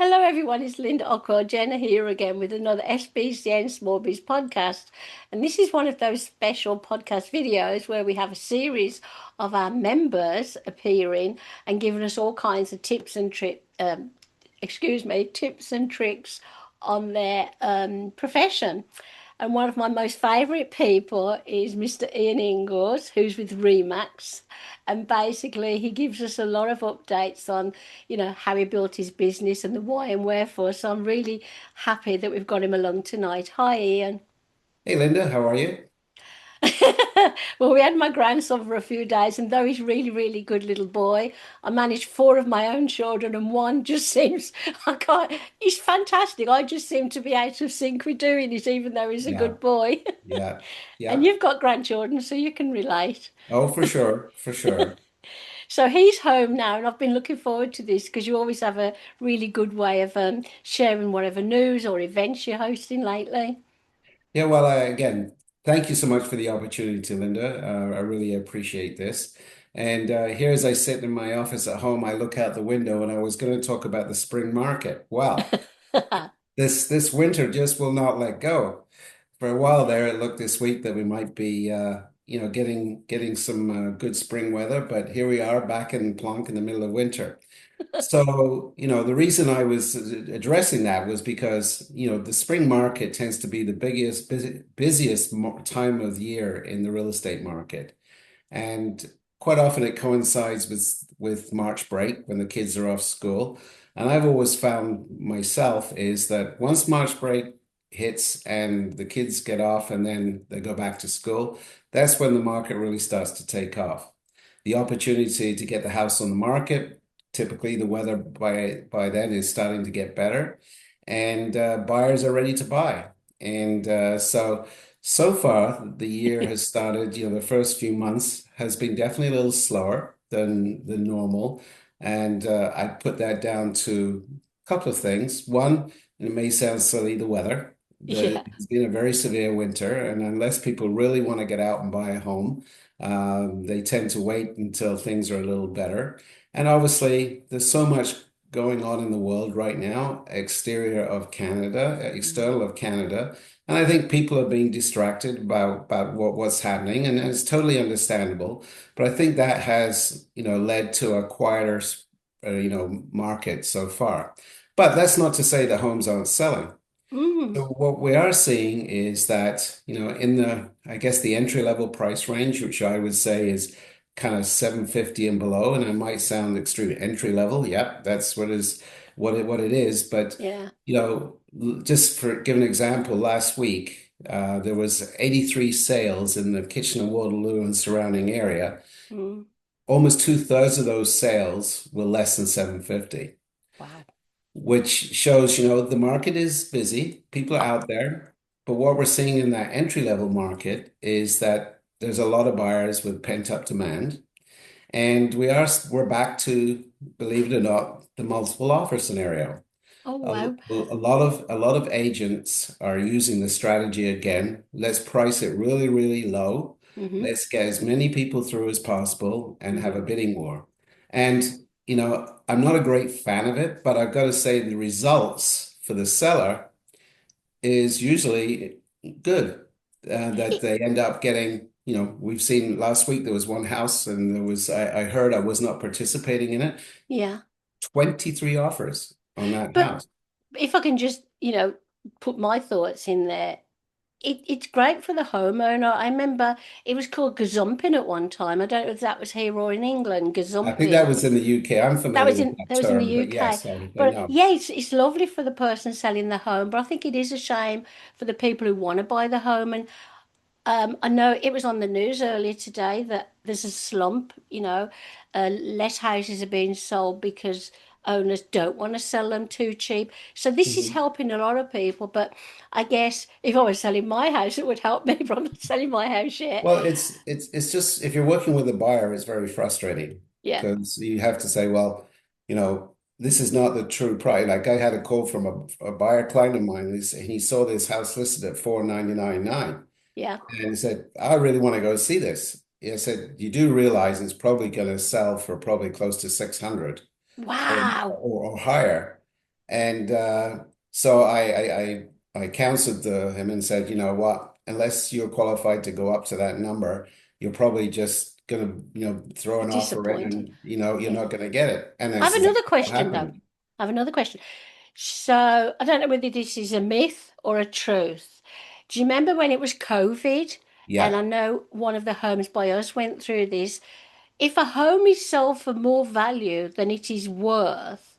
Hello, everyone. It's Linda Ockwell-Jenner here again with another SBCN Small Biz podcast. And this is one of those special podcast videos where we have a series of our members appearing and giving us all kinds of tips and tricks on their profession. And one of my most favourite people is Mr. Ian Inglis, who's with Remax. And basically, he gives us a lot of updates on, how he built his business and the why and wherefore. So I'm really happy that we've got him along tonight. Hi, Ian. Hey Linda, how are you? Well, we had my grandson for a few days, and though he's really, really good little boy, I managed four of my own children, and one just seems I can't. He's fantastic. I just seem to be out of sync with doing it, even though he's a Yeah, good boy. yeah, And yeah. you've got grandchildren, so you can relate. Oh, for sure, for sure. So he's home now, and I've been looking forward to this because you always have a really good way of sharing whatever news or events you're hosting lately. Yeah, well, again, thank you so much for the opportunity, Linda. I really appreciate this. And here, as I sit in my office at home, I look out the window, and I was going to talk about the spring market. Well, this winter just will not let go. For a while there, it looked this week that we might be, getting some good spring weather, but here we are back in plonk in the middle of winter. So, the reason I was addressing that was because, the spring market tends to be the busiest time of year in the real estate market. And quite often it coincides with March break when the kids are off school. And I've always found myself is that once March break hits and the kids get off and then they go back to school, that's when the market really starts to take off. The opportunity to get the house on the market, typically the weather by then is starting to get better, and buyers are ready to buy. And so far, the year has started, the first few months has been definitely a little slower than normal. And I put that down to a couple of things. One, and it may sound silly, the weather. Yeah. It's been a very severe winter, and unless people really want to get out and buy a home, they tend to wait until things are a little better. And obviously, there's so much going on in the world right now, external of Canada. And I think people are being distracted about what's happening, and it's totally understandable. But I think that has, led to a quieter, market so far. But that's not to say that homes aren't selling. Mm. So what we are seeing is that, in I guess the entry level price range, which I would say is kind of 750 and below, and it might sound extreme entry level. Yep, that's what it is. But, Yeah. just for give an example, last week, there was 83 sales in the Kitchener, Waterloo and surrounding area. Mm. Almost two-thirds of those sales were less than 750, Wow. which shows, the market is busy, people are out there. But what we're seeing in that entry level market is that there's a lot of buyers with pent-up demand. And we're back to, believe it or not, the multiple offer scenario. Oh, A, wow. a lot of agents are using the strategy again. Let's price it really, really low. Mm-hmm. Let's get as many people through as possible and have Mm-hmm. a bidding war. And, I'm not a great fan of it, but I've got to say the results for the seller is usually good. That they end up getting, we've seen last week there was one house and I heard I was not participating in it, Yeah. 23 offers on that But house. if I can just, put my thoughts in there, it's great for the homeowner. I remember it was called gazumping at one time. I don't know if that was here or in England, I think that gazumping. was in the UK. I'm familiar with that That was in the term, but UK. yes, I But know. yeah, it's lovely for the person selling the home. But I think it is a shame for the people who want to buy the home. And I know it was on the news earlier today that there's a slump, less houses are being sold because owners don't want to sell them too cheap. So this is Mhm. helping a lot of people. But I guess if I was selling my house, it would help me, but I'm not selling my house yet. Well, it's just if you're working with a buyer, it's very frustrating Yeah. because you have to say, well, this is not the true price. Like I had a call from a buyer client of mine, and he saw this house listed at 499.9. Yeah. And he said, I really want to go see this. I said, you do realize it's probably going to sell for probably close to 600 or, Wow. or higher. And so I counseled him and said, you know what, unless you're qualified to go up to that number, you're probably just gonna, throw an offer in Disappointed. and, you're Yeah. not gonna get it. And I have that's another exactly what question though. happened. I have another question. So I don't know whether this is a myth or a truth. Do you remember when it was COVID? And I Yeah, know one of the homes by us went through this. If a home is sold for more value than it is worth,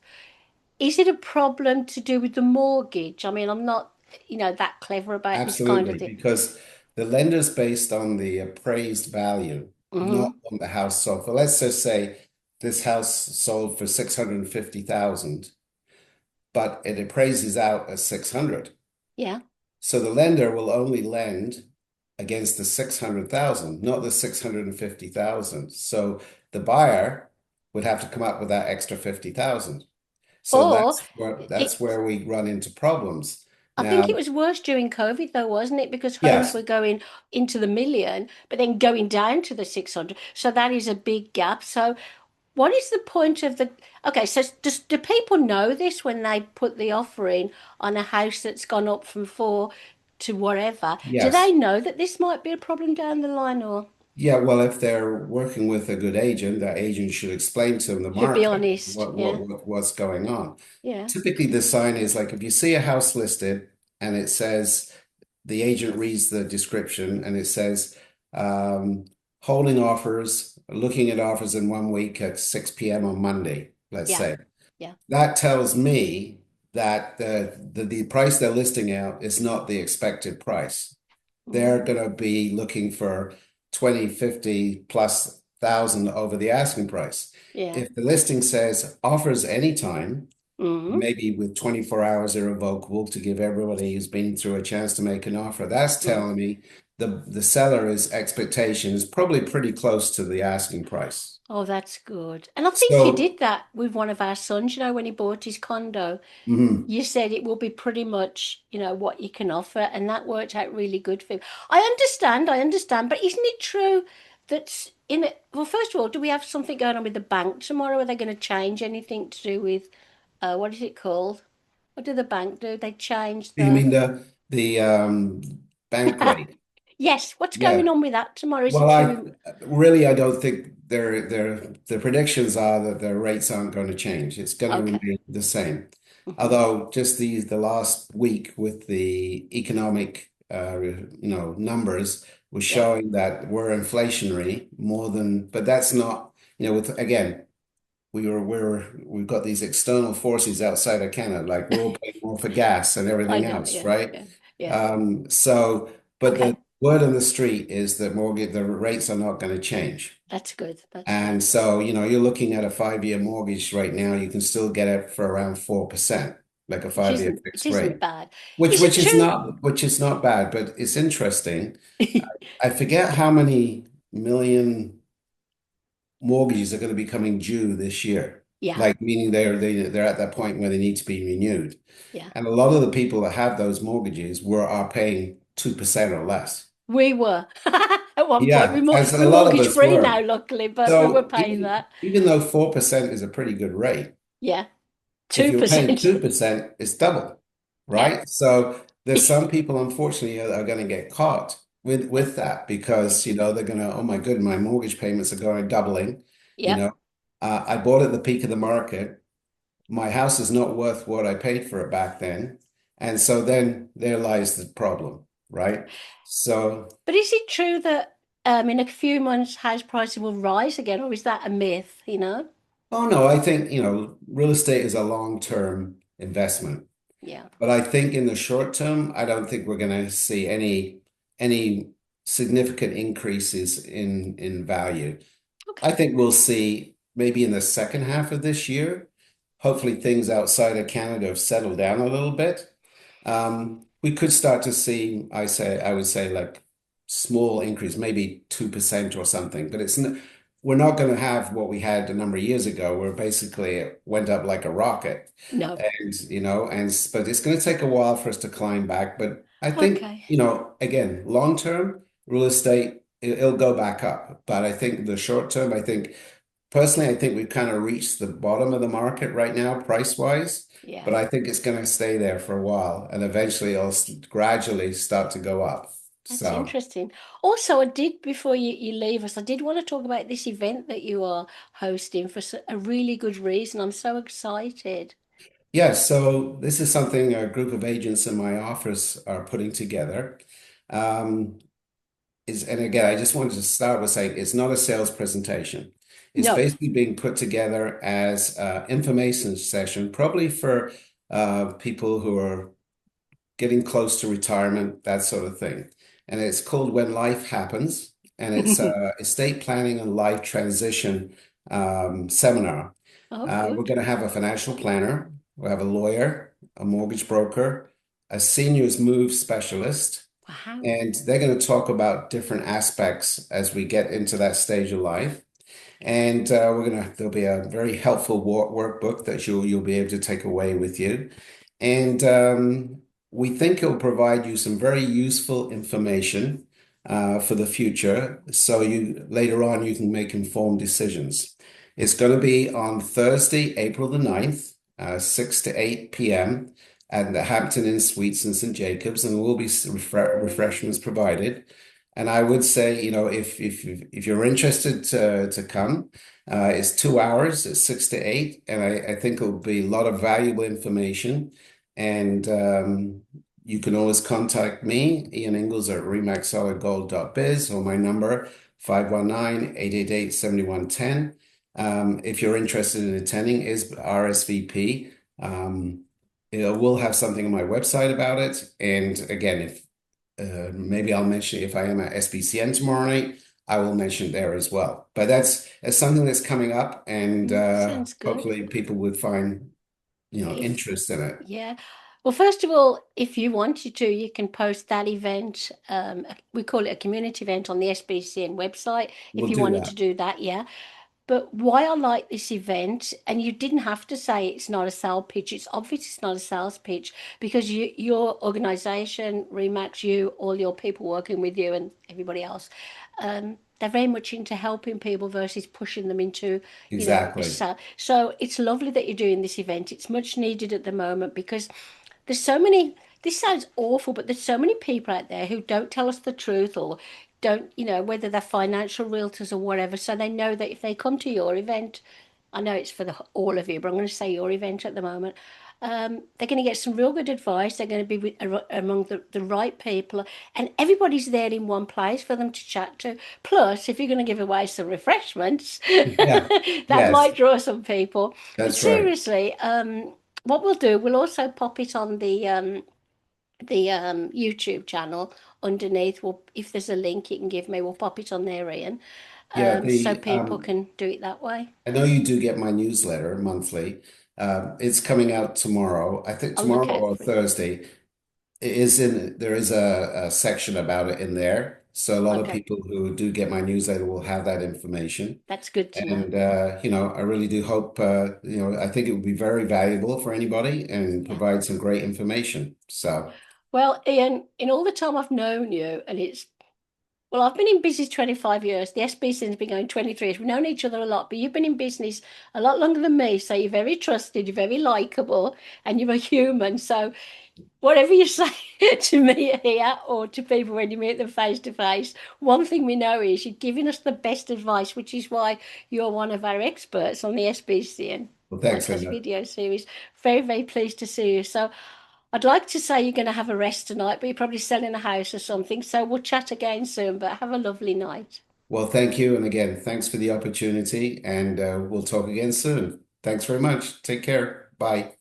is it a problem to do with the mortgage? I mean, I'm not, that clever about this kind of absolutely. thing. Because the lender's based on the appraised value, not Hmm. on the house sold. So let's just say this house sold for 650,000, but it appraises out as 600. Yeah. So the lender will only lend against the 600,000, not the 650,000. So the buyer would have to come up with that extra 50,000. So Or that's it, where we run into problems. I think Now, it was worse during COVID though, wasn't it? Because homes yes, were going into the million, but then going down to the 600. So that is a big gap. So what is the point of the, okay, so do people know this when they put the offer in on a house that's gone up from four to whatever? Do they yes. know that this might be a problem down the line or Yeah, well, if they're working with a good agent, that agent should explain to them the should be market, honest? Yeah. what's going on. Yeah. Typically, the sign is like if you see a house listed and it says the agent reads the description and it says um, holding offers, looking at offers in 1 week at 6 p.m. on Monday, let's Yeah. say. Yeah. That tells me that the price they're listing out is not the expected price. They're Mm. going to be looking for 20, 50 plus thousand over the asking price. Yeah. If the listing says offers anytime, Mm. maybe with 24 hours irrevocable to give everybody who's been through a chance to make an offer, that's Mm. telling me the seller's expectation is probably pretty close to the asking price. Oh, that's good. And I think you So, did that with one of our sons, when he bought his condo. mhm. You said it will be pretty much, what you can offer, and that worked out really good for him. I understand, but isn't it true that in it? Well, first of all, do we have something going on with the bank tomorrow? Are they going to change anything to do with, what is it called? What do the bank do? They change You the. mean the bank rate? Yes, what's going Yeah. on with that tomorrow? Is Well, it I too? really I don't think the predictions are that the rates aren't going to change. It's going to Okay. remain the same. Hmm. Although just the last week with the economic numbers was Yeah. showing that we're inflationary more than, but that's not, with again, we've got these external forces outside of Canada, like we're all paying more for gas and I everything know. else, Yeah. right? Yeah. Yeah. But the Okay. word on the street is that the rates are not going to change. That's good. That's And good. so, you're looking at a 5-year mortgage right now, you can still get it for around 4%, like a Which 5-year isn't. It fixed rate, isn't bad. which Is it which is true? not bad, but it's interesting. I forget how many million mortgages are going to be coming due this year. Yeah. Like meaning they're at that point where they need to be renewed. Yeah. And a lot of the people that have those mortgages are paying 2% or less. We were at one point. Yeah, as a We're lot of mortgage us free now, were. luckily, but we were So paying that. even though 4% is a pretty good rate, Yeah, if you're paying 2%. 2%, it's double, Yeah. right? So there's some people, unfortunately, are going to get caught Yeah. with that Yeah. because, they're going to, oh my good, my mortgage payments are going doubling. You Yep. know, I bought at the peak of the market. My house is not worth what I paid for it back then. And so then there lies the problem, right? So, But is it true that in a few months house prices will rise again, or is that a myth? oh no, I think, real estate is a long-term investment. Yeah. But I think in the short term, I don't think we're going to see any significant increases in value. I Okay. think we'll see maybe in the second half of this year. Hopefully, things outside of Canada have settled down a little bit. We could start to see, I would say like small increase, maybe 2% or something, but we're not going to have what we had a number of years ago, where basically it went up like a rocket. No. But it's going to take a while for us to climb back. But I think, Okay. again, long term, real estate, it'll go back up. But I think the short term, I think personally, I think we've kind of reached the bottom of the market right now, price-wise, Yeah. but I think it's going to stay there for a while, and eventually it'll gradually start to go up. That's So, interesting. Also, I did, before you leave us, I did want to talk about this event that you are hosting for a really good reason. I'm so excited. yeah, so this is something a group of agents in my office are putting together. Um, and again, I just wanted to start with saying it's not a sales presentation. It's No. basically being put together as an information session, probably for people who are getting close to retirement, that sort of thing. And it's called When Life Happens, and it's a estate planning and life transition seminar. Oh, We're good. going to have a financial planner, we'll have a lawyer, a mortgage broker, a seniors move specialist, Wow. and they're going to talk about different aspects as we get into that stage of life. And there'll be a very helpful workbook that you'll be able to take away with you. And we think it'll provide you some very useful information for the future, so you later on you can make informed decisions. It's going to be on Thursday, April the 9th, 6 to 8 p.m. at the Hampton Inn Suites in St. Jacobs, and there will be refreshments provided. And I would say, if you're interested to come, it's 2 hours, it's 6 to 8, and I think it'll be a lot of valuable information. And you can always contact me, Ian Inglis at remaxsolidgold.biz, or my number 519-888-7110. If you're interested in attending, is RSVP. We'll have something on my website about it. And again, if maybe I'll mention if I am at SBCN tomorrow night, I will mention there as well. But that's something that's coming up, and Sounds good. hopefully people would find If interest in it. Yeah. Well, first of all, if you wanted to, you can post that event. We call it a community event on the SBCN website. If We'll you do wanted to that. do that, yeah. But why I like this event, and you didn't have to say it's not a sales pitch. It's obvious it's not a sales pitch because your organization, Remax, you, all your people working with you, and everybody else, they're very much into helping people versus pushing them into, a Exactly. sale. So it's lovely that you're doing this event. It's much needed at the moment because there's so many. This sounds awful, but there's so many people out there who don't tell us the truth or don't, whether they're financial realtors or whatever. So they know that if they come to your event, I know it's for all of you, but I'm going to say your event at the moment. They're going to get some real good advice. They're going to be among the right people, and everybody's there in one place for them to chat to. Plus, if you're going to give away some refreshments, Yeah. that Yes, might draw some people. But that's right. seriously, what we'll do, we'll also pop it on the YouTube channel underneath. Well, if there's a link you can give me, we'll pop it on there, Ian, Yeah, so the people can do it that way. I know you do get my newsletter monthly. It's coming out tomorrow. I think I'll look tomorrow out or for it. Thursday. There is a section about it in there. So a lot of Okay, people who do get my newsletter will have that information. that's good to know. And I really do hope I think it would be very valuable for anybody and Yeah. provide some great information. So Well, Ian, in all the time I've known you, and well, I've been in business 25 years. The SBC's been going 23 years. We've known each other a lot, but you've been in business a lot longer than me. So you're very trusted, you're very likable, and you're a human. So whatever you say to me here or to people when you meet them face to face, one thing we know is you're giving us the best advice, which is why you're one of our experts on the SBCN well, thanks, podcast Linda. video series. Very, very pleased to see you. So I'd like to say you're going to have a rest tonight, but you're probably selling a house or something. So we'll chat again soon, but have a lovely night. Well, thank you. And again, thanks for the opportunity. And we'll talk again soon. Thanks very much. Take care. Bye.